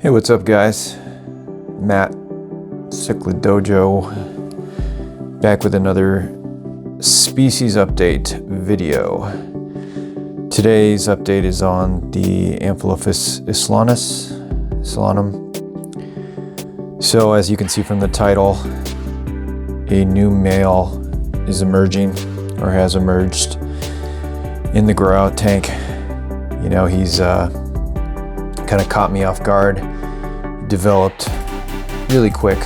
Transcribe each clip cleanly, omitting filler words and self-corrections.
Hey, what's up guys? Matt, Cichlid Dojo, back with another species update video. Today's update is on the Amphilophus Istlanus. So as you can see from the title, a new male is emerging or has emerged in the grow out tank. You know, he's kind of caught me off guard, developed really quick,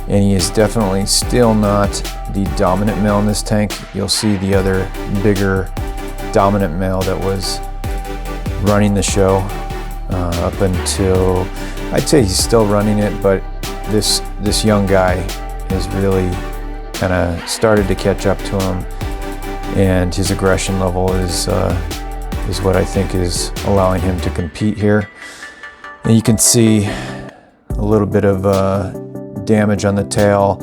and he is definitely still not the dominant male in this tank. You'll see the other bigger dominant male that was running the show up until, I'd say he's still running it, but this young guy has really kind of started to catch up to him, and his aggression level is what I think is allowing him to compete here. And you can see a little bit of damage on the tail.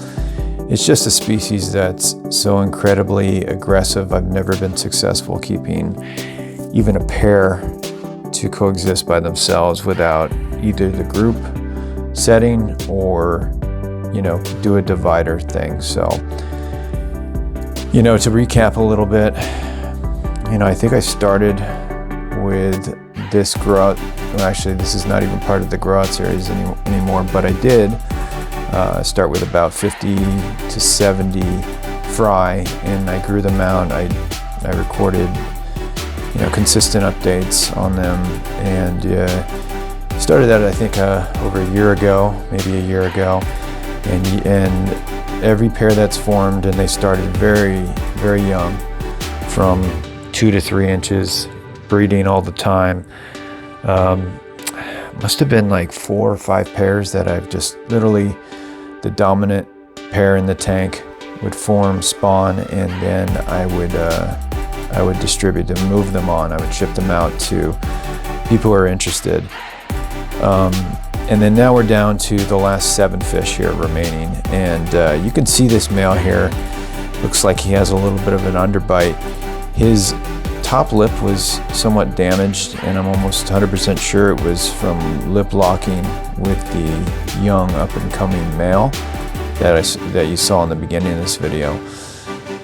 It's just a species that's so incredibly aggressive. I've never been successful keeping even a pair to coexist by themselves without either the group setting or, you know, do a divider thing. So, you know, to recap a little bit, you know, I think I started with this grow. Well, actually, this is not even part of the grow out series anymore, but I did start with about 50 to 70 fry, and I grew them out. I recorded, you know, consistent updates on them, and started that I think over a year ago, maybe a year ago, and every pair that's formed, and they started very, very young, from 2 to 3 inches, breeding all the time. Must have been like 4 or 5 pairs that I've just literally, the dominant pair in the tank would form, spawn, and then I would distribute them, move them on. I would ship them out to people who are interested. And then now we're down to the last 7 fish here remaining, and you can see this male here. Looks like he has a little bit of an underbite. His top lip was somewhat damaged, and I'm almost 100% sure it was from lip locking with the young up-and-coming male that you saw in the beginning of this video.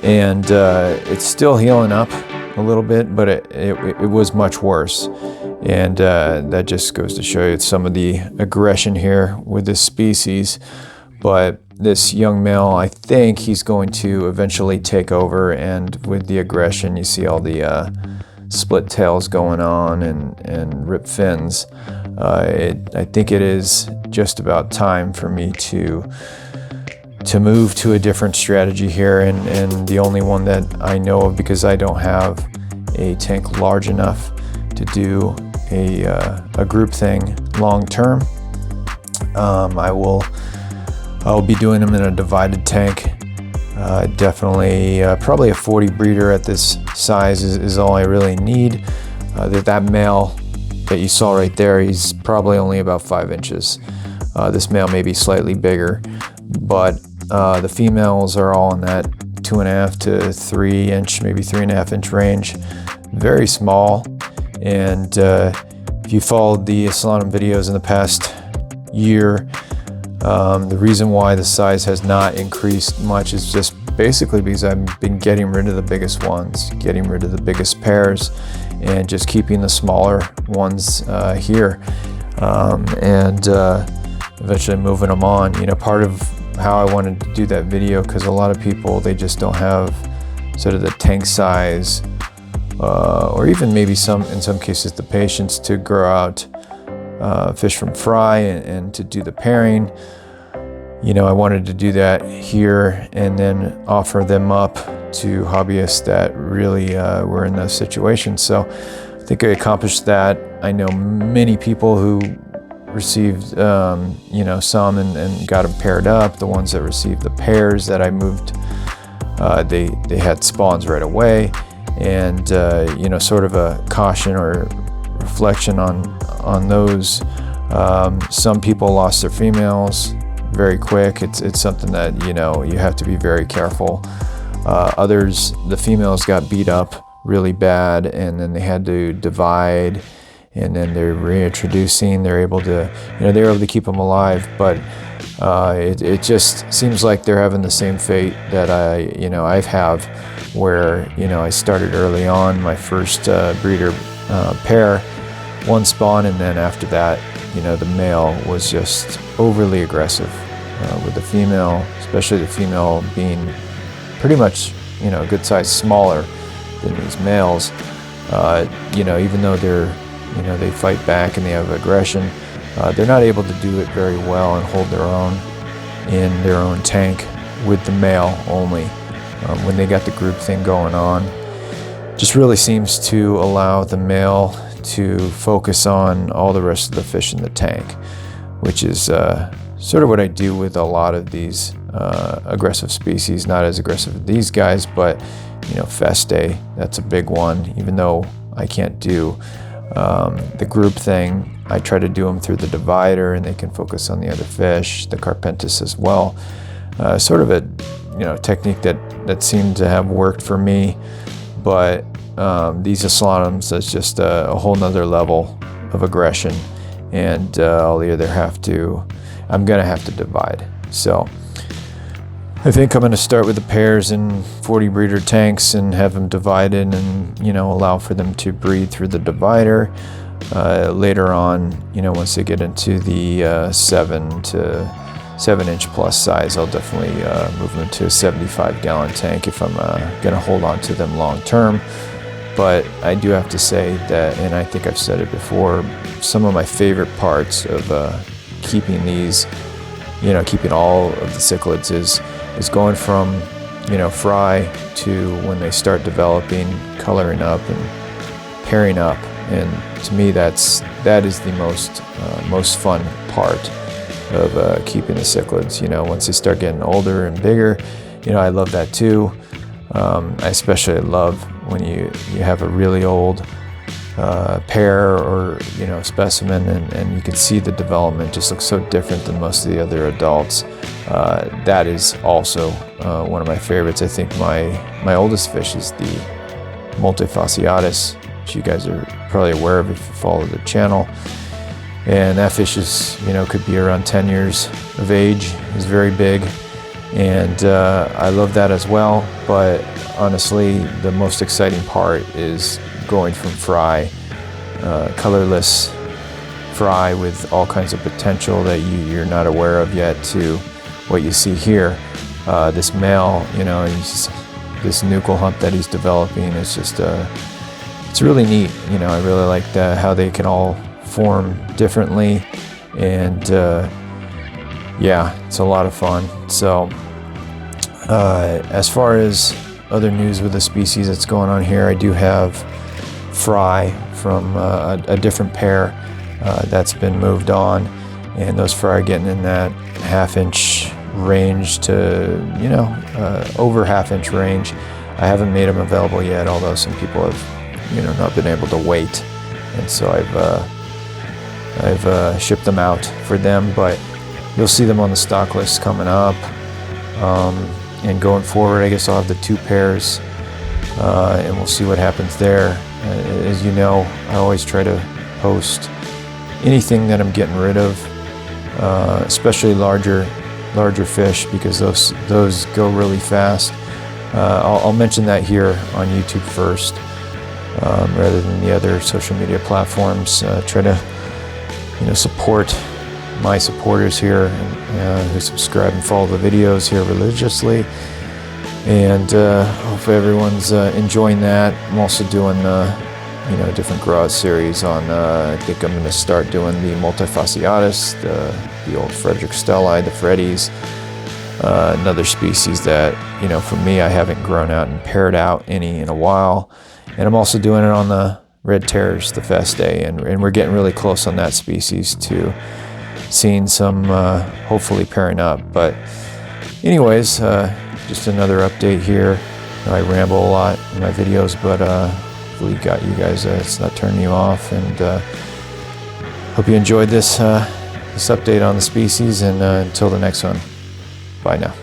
And it's still healing up a little bit, but it was much worse. And that just goes to show you some of the aggression here with this species. But this young male, I think he's going to eventually take over, and with the aggression, you see all the split tails going on and ripped fins. I think it is just about time for me to move to a different strategy here, and the only one that I know of, because I don't have a tank large enough to do a group thing long term. I'll be doing them in a divided tank. Definitely, probably a 40 breeder at this size is all I really need. That male that you saw right there, he's probably only about 5 inches. This male may be slightly bigger, but the females are all in that 2.5 to 3 inch, maybe 3.5 inch range. Very small. And if you followed the Istlanum videos in the past year, the reason why the size has not increased much is just basically because I've been getting rid of the biggest ones, getting rid of the biggest pairs, and just keeping the smaller ones here, and eventually moving them on. You know, part of how I wanted to do that video, because a lot of people, they just don't have sort of the tank size, or even maybe in some cases the patience to grow out fish from fry and to do the pairing. You know, I wanted to do that here and then offer them up to hobbyists that really were in those situations. So I think I accomplished that. I know many people who received, you know, some and got them paired up. The ones that received the pairs that I moved, they had spawns right away. And, you know, sort of a caution or reflection on those. Some people lost their females very quick. It's something that, you know, you have to be very careful. Others, the females got beat up really bad, and then they had to divide and then they're reintroducing. They're able to, they're able to keep them alive, but it just seems like they're having the same fate that I've have, where I started early on, my first breeder pair, one spawn, and then after that, the male was just overly aggressive with the female, especially the female being pretty much a good size smaller than these males. Even though they fight back and they have aggression, they're not able to do it very well and hold their own in their own tank with the male only. When they got the group thing going on, just really seems to allow the male to focus on all the rest of the fish in the tank, which is sort of what I do with a lot of these aggressive species. Not as aggressive as these guys, but Feste, that's a big one. Even though I can't do the group thing, I try to do them through the divider, and they can focus on the other fish. The Carpentis as well. Sort of a technique that seemed to have worked for me, but these Istlanums, that's just a whole nother level of aggression, and I'm gonna have to divide. So I think I'm going to start with the pairs in 40 breeder tanks and have them divided, and allow for them to breed through the divider. Later on, once they get into the 7 inch plus size, I'll definitely move them to a 75-gallon tank if I'm going to hold on to them long term. But I do have to say that, and I think I've said it before, some of my favorite parts of keeping these, keeping all of the cichlids is going from fry to when they start developing, coloring up and pairing up. And to me, that is the most fun part of keeping the cichlids. Once they start getting older and bigger, I love that too. I especially love when you have a really old pair or specimen, and you can see the development just looks so different than most of the other adults. That is also one of my favorites. I think my oldest fish is the multifasciatus, which you guys are probably aware of if you follow the channel. And that fish is, could be around 10 years of age. He's very big, and I love that as well. But honestly, the most exciting part is going from fry, colorless fry with all kinds of potential that you're not aware of yet, to what you see here. This male, this nuchal hump that he's developing is just it's really neat. I really like how they can all form differently, and yeah, it's a lot of fun. So as far as other news with the species that's going on here, I do have fry from a different pair that's been moved on, and those fry are getting in that half-inch range to over half-inch range. I haven't made them available yet, although some people have not been able to wait, and so I've shipped them out for them. But you'll see them on the stock list coming up, and going forward, I guess I'll have the 2 pairs, and we'll see what happens there. As you know, I always try to post anything that I'm getting rid of, especially larger fish, because those go really fast. I'll mention that here on YouTube first, rather than the other social media platforms. Try to support my supporters here, who subscribe and follow the videos here religiously, and hopefully everyone's enjoying that. I'm also doing different grow out series on I think I'm going to start doing the multifasciatus, the old Frederick Stelli, the Freddies, another species that for me, I haven't grown out and paired out any in a while. And I'm also doing it on the red terrors, the Feste, and we're getting really close on that species to seeing some hopefully pairing up. But anyways, just another update here. I ramble a lot in my videos, but hopefully got you guys, it's not turning you off, and hope you enjoyed this update on the species, and until the next one, bye now.